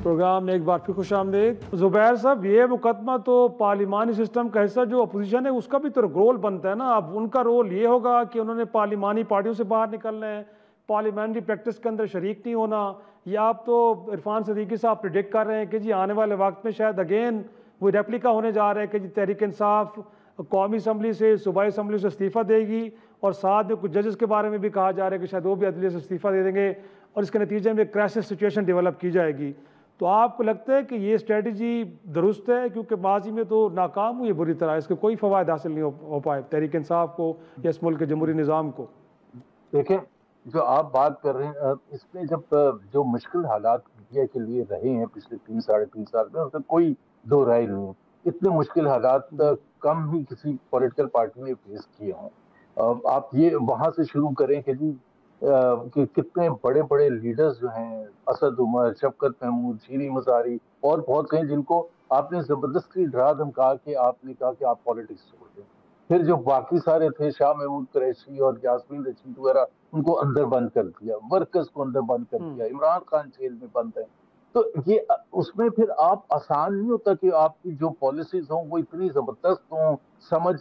Programme में एक बार फिर खुशामदीद। ज़ुबैर साहब, ये मुकदमा तो पार्लिमानी सिस्टम का हिस्सा जो अपोजिशन है उसका भी तो रोल बनता है ना। अब उनका रोल ये होगा कि उन्होंने पार्लिमानी पार्टियों से बाहर निकलना है, पार्लियामेंट्री प्रैक्टिस के अंदर शरीक नहीं होना, या आप तो इरफान सदीकी साहब प्रिडिक्ट कर रहे हैं कि जी आने वाले वक्त में शायद अगेन वो रेप्लिका होने जा रहे हैं कि जी तहरीक इंसाफ कौमी असम्बली से, सूबाई असम्बली से इस्तीफ़ा देगी, और साथ में कुछ जजेस के बारे में भी कहा जा रहा है कि शायद वो भी अदलिया से इस्तीफ़ा दे देंगे और इसके नतीजे में क्राइसिस सिचुएशन डेवलप की जाएगी। तो आपको लगता है कि ये स्ट्रेटजी दुरुस्त है? क्योंकि माजी में तो नाकाम हुई बुरी तरह, इसके कोई फ़वाद हासिल नहीं हो पाए तहरीक इंसाफ को या इस मुल्क के जमहूरी निज़ाम को। देखें, जो आप बात कर रहे हैं इसमें जब जो मुश्किल हालात इंडिया के लिए रहे हैं पिछले 3 साढ़े 3 साल में, उसमें कोई दो राय नहीं है। इतने मुश्किल हालात कम ही किसी पॉलिटिकल पार्टी ने फेस किए हों। आप ये वहां से शुरू करें कि जी कि कितने बड़े बड़े लीडर्स जो हैं, असद उमर, शफकत महमूद, शीरी मज़ारी और बहुत कहीं, जिनको आपने जबरदस्ती डरा धमका के आपने कहा कि आप पॉलिटिक्स छोड़ दें। फिर जो बाकी सारे थे, शाह महमूद कुरैशी और यास्मीन रशीद वगैरह, उनको अंदर बंद कर दिया, वर्कर्स को अंदर बंद कर दिया, इमरान खान जेल में बंद है। तो ये उसमें फिर आप आसान नहीं होता कि आपकी जो पॉलिसीज हों वो इतनी जबरदस्त हों, समझ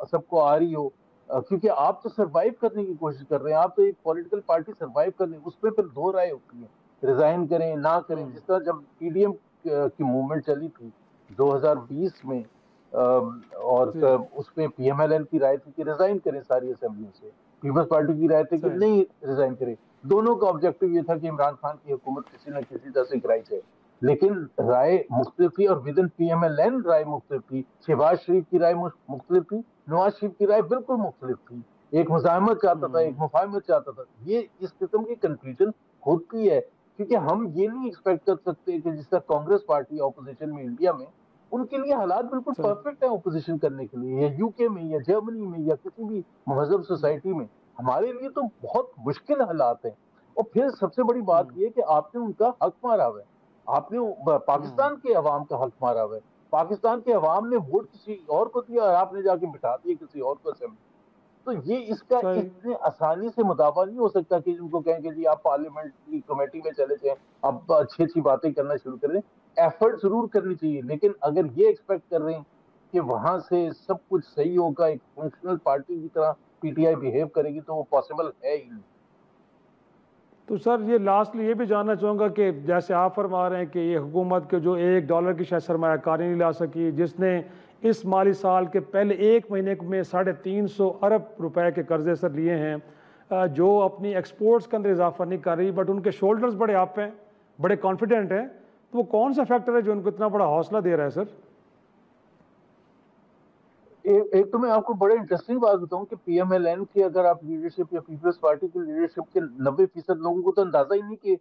सबको आ रही हो, क्योंकि आप तो सरवाइव करने की कोशिश कर रहे हैं। आप तो एक पॉलिटिकल पार्टी सरवाइव करने, उसमें फिर दो राय होती है, रिजाइन करें ना करें। जिस तरह जब पीडीएम की मूवमेंट चली थी 2020 में, और उसमें पीएमएलएन की राय थी कि रिजाइन करें सारी असेंबलियों से, पीपल्स पार्टी की राय थी कि नहीं रिजाइन करें। दोनों का ऑब्जेक्टिव ये था कि इमरान खान की हुकूमत किसी न किसी तरह से गिराई जाए, लेकिन राय मुख्तलिफ थी और विद इन पीएमएलएन राय मुख्तलिफ थी। शहबाज शरीफ की राय मुख्तलिफ थी, नवाज शरीफ की राय बिल्कुल मुख्तलिफ थी। एक मुजाहमत चाहता था, एक मुफाहमत चाहता था। ये इस किस्म की कंफ्यूजन होती है, क्योंकि हम ये नहीं एक्सपेक्ट कर सकते कि जिस तरह कांग्रेस पार्टी ऑपोजिशन में इंडिया में, उनके लिए हालात बिल्कुल परफेक्ट है ऑपोजिशन करने के लिए, या यूके में या जर्मनी में या किसी भी महजब सोसाइटी में। हमारे लिए तो बहुत मुश्किल हालात हैं। और फिर सबसे बड़ी बात यह कि आपने उनका हक मारा हुआ है, आपने पाकिस्तान के अवाम का हक मारा हुआ है। पाकिस्तान के अवाम ने वोट किसी और को दिया और आपने जाके बिठा दिया किसी और को असेंबली। तो ये इसका इतने आसानी से मुदावा नहीं हो सकता कि उनको कहें कि जी आप पार्लियामेंट्री कमेटी में चले जाएं, आप अच्छी अच्छी बातें करना शुरू करें। एफर्ट जरूर करनी चाहिए, लेकिन अगर ये एक्सपेक्ट कर रहे हैं कि वहां से सब कुछ सही होगा, एक फंक्शनल पार्टी की तरह पीटीआई बिहेव करेगी, तो वो पॉसिबल है ही नहीं। तो सर ये लास्टली ये भी जानना चाहूँगा कि जैसे आप फरमा रहे हैं कि ये हुकूमत के जो $1 की शायद सरमायाकारी नहीं ला सकी, जिसने इस माली साल के पहले 1 महीने में 350 अरब रुपए के कर्जे सर लिए हैं, जो अपनी एक्सपोर्ट्स के अंदर इजाफा नहीं कर रही, बट उनके शोल्डर्स बड़े अप हैं, बड़े कॉन्फिडेंट हैं, तो वो कौन सा फैक्टर है जो उनको इतना बड़ा हौसला दे रहा है सर? एक तो मैं आपको बड़े इंटरेस्टिंग बात बताऊं कि पीएमएलएन की अगर आप लीडरशिप या पीपल्स पार्टी की लीडरशिप के 90% लोगों को तो अंदाजा ही नहीं कि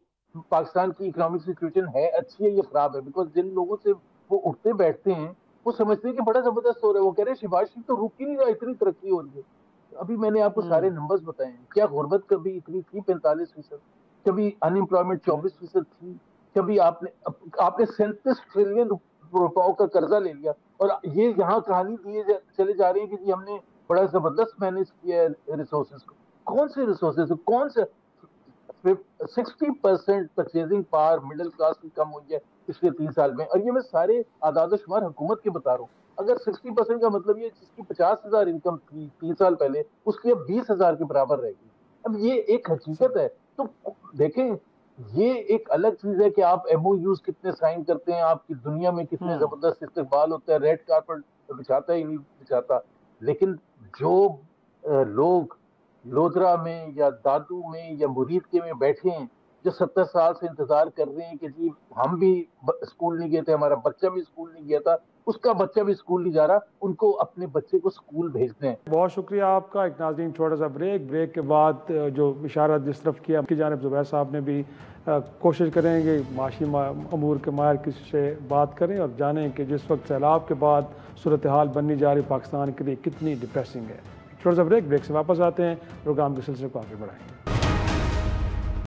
पाकिस्तान की इकोनॉमिक सिचुएशन है अच्छी है या खराब है। बिकॉज जिन लोगों से वो उठते बैठते हैं वो समझते हैं कि बड़ा जबरदस्त हो रहा है। वो कह रहे हैं शहबाज शरीफ तो रुक ही नहीं रहा, इतनी तरक्की हो रही है। अभी मैंने आपको सारे नंबर्स बताए हैं। क्या गुर्बत कभी इतनी थी 45%, कभी अनएम्प्लॉयमेंट 24% थी, कभी आपने 37 ट्रिलियन रुपयों का कर्जा ले लिया। और ये यहाँ कहानी दिए चले जा रही है कि जी हमने बड़ा जबरदस्त मैनेज किया है रिसोर्सेज को। कौन से रिसोर्सेज, कौन से 60% परचेजिंग पावर मिडिल क्लास की कम हुई है पिछले 3 साल में। और ये मैं सारे आदाद शुमार हुकूमत के बता रहा हूँ। अगर 60% का मतलब ये जिसकी 50,000 इनकम थी 3 साल पहले, उसकी अब 20,000 के बराबर रहेगी। अब ये एक हकीकत है। तो देखें, ये एक अलग चीज है कि आप एमओयूज कितने साइन करते हैं, आपकी दुनिया में कितने जबरदस्त इस्तेमाल होता है, रेड कार्पेट बिछाता ही नहीं बिछाता। लेकिन जो लोग लोधरा में या दादू में या मुरीद के में बैठे हैं, जो 70 साल से इंतजार कर रहे हैं कि जी हम भी स्कूल नहीं गए थे, हमारा बच्चा भी स्कूल नहीं गया था, उसका बच्चा भी स्कूल नहीं जा रहा, उनको अपने बच्चे को स्कूल भेजने हैं। बहुत शुक्रिया आपका। एक नाज़रीन छोटा सा ब्रेक के बाद जो इशारा जिस तरफ किया आपकी जानिब ज़ुबैर साहब ने भी, कोशिश करेंगे माशी अमूर के माहिर किसी से बात करें और जानें कि जिस वक्त सैलाब के बाद सूरत हाल बननी जा रही पाकिस्तान के लिए कितनी डिप्रेसिंग है। छोटा सा ब्रेक से वापस आते हैं, प्रोग्राम के सिलसिले को आगे बढ़ाएंगे।